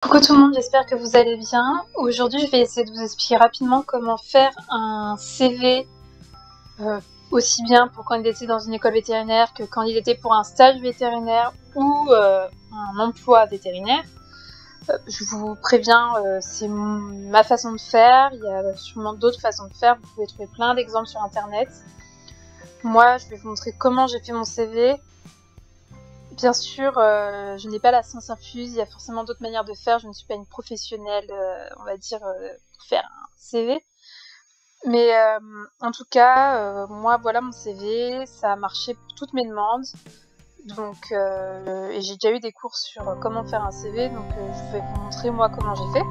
Coucou tout le monde, j'espère que vous allez bien. Aujourd'hui, je vais essayer de vous expliquer rapidement comment faire un CV aussi bien pour candidater dans une école vétérinaire que candidater pour un stage vétérinaire ou un emploi vétérinaire. Je vous préviens, c'est ma façon de faire, il y a sûrement d'autres façons de faire, vous pouvez trouver plein d'exemples sur internet. Moi, je vais vous montrer comment j'ai fait mon CV. Bien sûr, je n'ai pas la science infuse, il y a forcément d'autres manières de faire, je ne suis pas une professionnelle, on va dire, pour faire un CV. Mais en tout cas, moi voilà mon CV, ça a marché pour toutes mes demandes. Donc, et j'ai déjà eu des cours sur comment faire un CV, donc je vais vous montrer moi comment j'ai fait.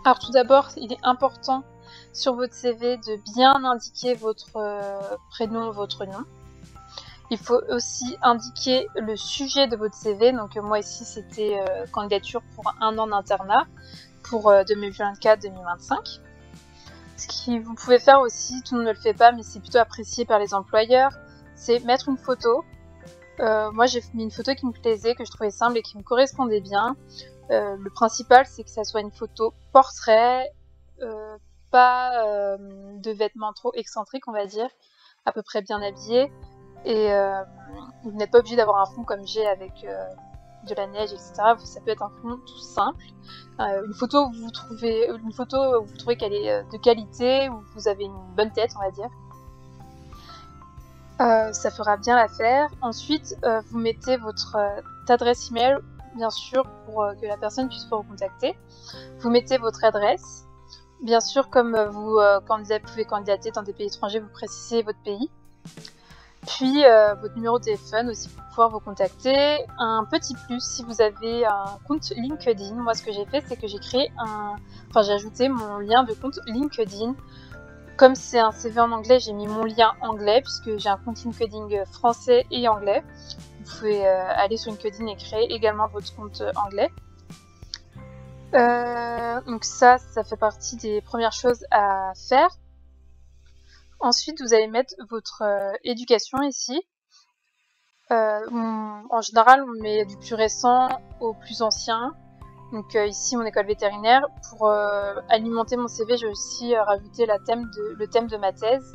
Alors tout d'abord, il est important sur votre CV de bien indiquer votre prénom, votre nom. Il faut aussi indiquer le sujet de votre CV. Donc moi ici c'était candidature pour un an d'internat pour 2024-2025. Ce que vous pouvez faire aussi, tout le monde ne le fait pas, mais c'est plutôt apprécié par les employeurs, c'est mettre une photo. Moi j'ai mis une photo qui me plaisait, que je trouvais simple et qui me correspondait bien. Le principal c'est que ça soit une photo portrait, pas de vêtements trop excentriques on va dire, à peu près bien habillé. Et vous n'êtes pas obligé d'avoir un fond comme j'ai avec de la neige, etc. Ça peut être un fond tout simple. Une photo où vous trouvez qu'elle est de qualité, où vous avez une bonne tête, on va dire. Ça fera bien l'affaire. Ensuite, vous mettez votre adresse email, bien sûr, pour que la personne puisse vous recontacter. Vous mettez votre adresse. Bien sûr, comme vous pouvez candidater dans des pays étrangers, vous précisez votre pays. Puis votre numéro de téléphone aussi pour pouvoir vous contacter. Un petit plus si vous avez un compte LinkedIn. Moi ce que j'ai fait c'est que j'ai ajouté mon lien de compte LinkedIn. Comme c'est un CV en anglais, j'ai mis mon lien anglais puisque j'ai un compte LinkedIn français et anglais. Vous pouvez aller sur LinkedIn et créer également votre compte anglais. Donc ça fait partie des premières choses à faire. Ensuite, vous allez mettre votre éducation ici. En général, on met du plus récent au plus ancien. Donc ici, mon école vétérinaire. Pour alimenter mon CV, j'ai aussi rajouté le thème de ma thèse.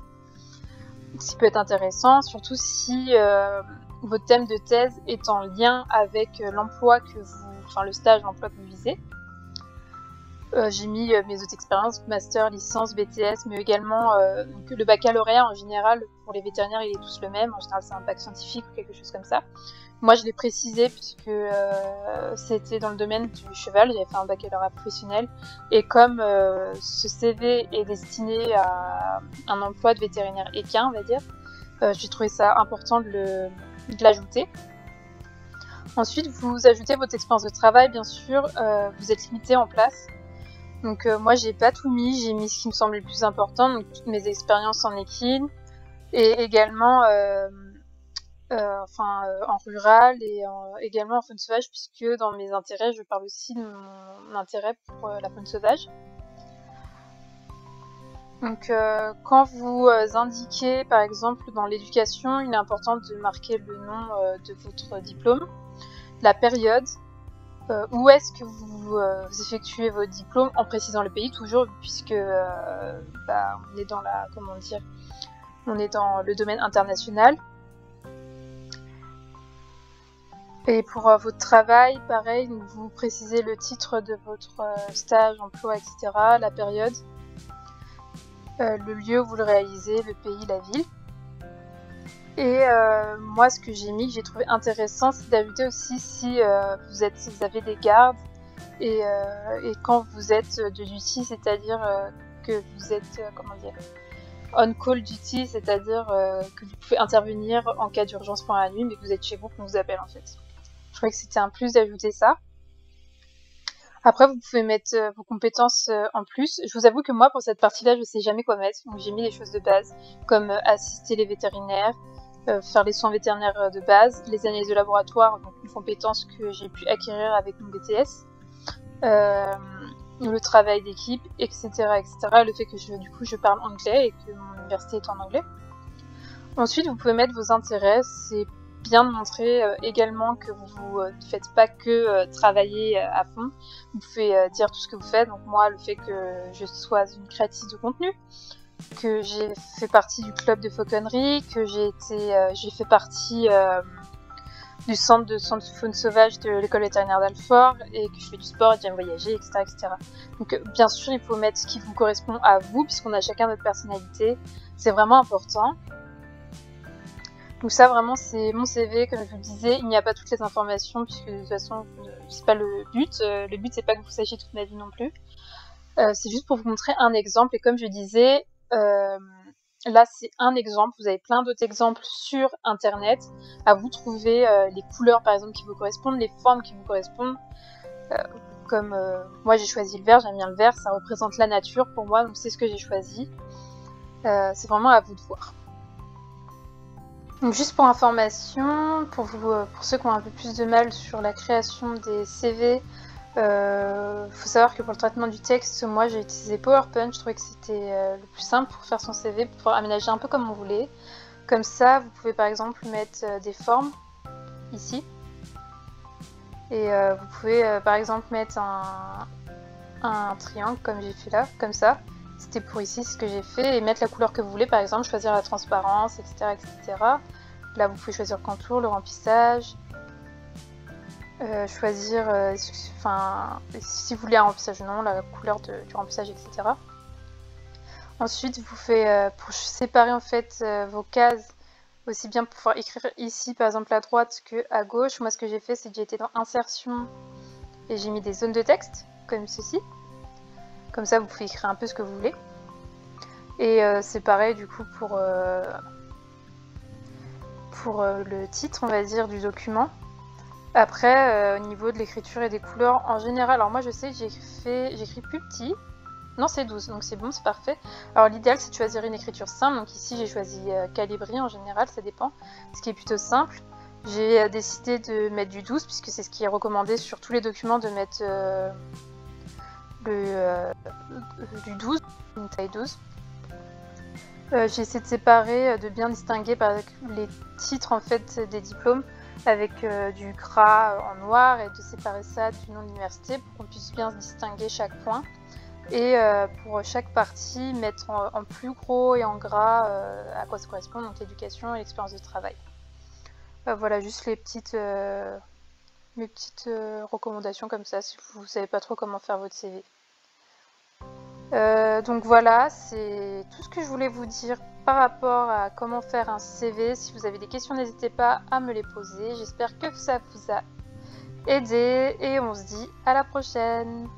Ce qui peut être intéressant, surtout si votre thème de thèse est en lien avec l'emploi le stage, l'emploi que vous visez. J'ai mis mes autres expériences, master, licence, BTS, mais également le baccalauréat en général, pour les vétérinaires, il est tous le même. En général, c'est un bac scientifique ou quelque chose comme ça. Moi, je l'ai précisé puisque c'était dans le domaine du cheval, j'avais fait un baccalauréat professionnel. Et comme ce CV est destiné à un emploi de vétérinaire équin, on va dire, j'ai trouvé ça important de l'ajouter. Ensuite, vous ajoutez votre expérience de travail, bien sûr, vous êtes limité en place. Donc moi j'ai pas tout mis, j'ai mis ce qui me semblait le plus important, donc toutes mes expériences en équine et également en rural et également en faune sauvage puisque dans mes intérêts je parle aussi de mon intérêt pour la faune sauvage. Donc quand vous indiquez par exemple dans l'éducation, il est important de marquer le nom de votre diplôme, la période, où est-ce que vous effectuez vos diplômes en précisant le pays toujours puisque on est dans on est dans le domaine international. Et pour votre travail, pareil, vous précisez le titre de votre stage, emploi, etc., la période, le lieu où vous le réalisez, le pays, la ville. Et moi, ce que j'ai mis, que j'ai trouvé intéressant, c'est d'ajouter aussi si vous avez des gardes et quand vous êtes de duty, c'est-à-dire que vous êtes, on call duty, c'est-à-dire que vous pouvez intervenir en cas d'urgence pendant la nuit, mais que vous êtes chez vous, qu'on vous appelle en fait. Je trouvais que c'était un plus d'ajouter ça. Après, vous pouvez mettre vos compétences en plus. Je vous avoue que moi, pour cette partie-là, je sais jamais quoi mettre. Donc, j'ai mis les choses de base, comme assister les vétérinaires, faire les soins vétérinaires de base, les analyses de laboratoire, donc une compétence que j'ai pu acquérir avec mon BTS, le travail d'équipe, etc., etc. Le fait que je parle anglais et que mon université est en anglais. Ensuite, vous pouvez mettre vos intérêts. C'est bien de montrer également que vous ne faites pas que travailler à fond. Vous pouvez dire tout ce que vous faites. Donc moi, le fait que je sois une créatrice de contenu, que j'ai fait partie du club de fauconnerie, que j'ai fait partie du centre de faune sauvage de l'école vétérinaire d'Alfort et que je fais du sport et que j'aime voyager, etc., etc. Donc bien sûr, il faut mettre ce qui vous correspond à vous puisqu'on a chacun notre personnalité. C'est vraiment important. Donc ça vraiment c'est mon CV, comme je vous le disais, il n'y a pas toutes les informations puisque de toute façon c'est pas le but. Le but c'est pas que vous sachiez toute ma vie non plus. C'est juste pour vous montrer un exemple et comme je disais, là c'est un exemple, vous avez plein d'autres exemples sur internet. À vous trouver les couleurs par exemple qui vous correspondent, les formes qui vous correspondent. Comme moi j'ai choisi le vert, j'aime bien le vert, ça représente la nature pour moi donc c'est ce que j'ai choisi. C'est vraiment à vous de voir. Donc juste pour information, pour ceux qui ont un peu plus de mal sur la création des CV, faut savoir que pour le traitement du texte, moi j'ai utilisé PowerPoint, je trouvais que c'était le plus simple pour faire son CV, pour pouvoir aménager un peu comme on voulait. Comme ça, vous pouvez par exemple mettre des formes ici. Et vous pouvez par exemple mettre un triangle comme j'ai fait là, comme ça. C'était pour ici ce que j'ai fait, et mettre la couleur que vous voulez, par exemple choisir la transparence, etc. etc. Là vous pouvez choisir le contour, le remplissage, choisir, si vous voulez un remplissage ou non, la couleur du remplissage, etc. Ensuite vous faites, pour séparer en fait vos cases, aussi bien pour pouvoir écrire ici par exemple à droite que à gauche, moi ce que j'ai fait c'est que j'ai été dans insertion et j'ai mis des zones de texte, comme ceci. Comme ça, vous pouvez écrire un peu ce que vous voulez. Et c'est pareil du coup pour le titre, on va dire, du document. Après, au niveau de l'écriture et des couleurs, en général, alors moi je sais que j'écris plus petit. Non, c'est 12, donc c'est bon, c'est parfait. Alors l'idéal, c'est de choisir une écriture simple. Donc ici, j'ai choisi Calibri en général, ça dépend. Ce qui est plutôt simple. J'ai décidé de mettre du 12, puisque c'est ce qui est recommandé sur tous les documents, de mettre du 12, une taille 12. J'ai essayé de séparer, de bien distinguer par les titres en fait des diplômes avec du gras en noir et de séparer ça du nom de l'université pour qu'on puisse bien distinguer chaque point. Et pour chaque partie, mettre en plus gros et en gras à quoi ça correspond, donc l'éducation et l'expérience de travail. Voilà, juste mes petites recommandations comme ça si vous ne savez pas trop comment faire votre CV. Donc voilà, c'est tout ce que je voulais vous dire par rapport à comment faire un CV. Si vous avez des questions, n'hésitez pas à me les poser. J'espère que ça vous a aidé et on se dit à la prochaine.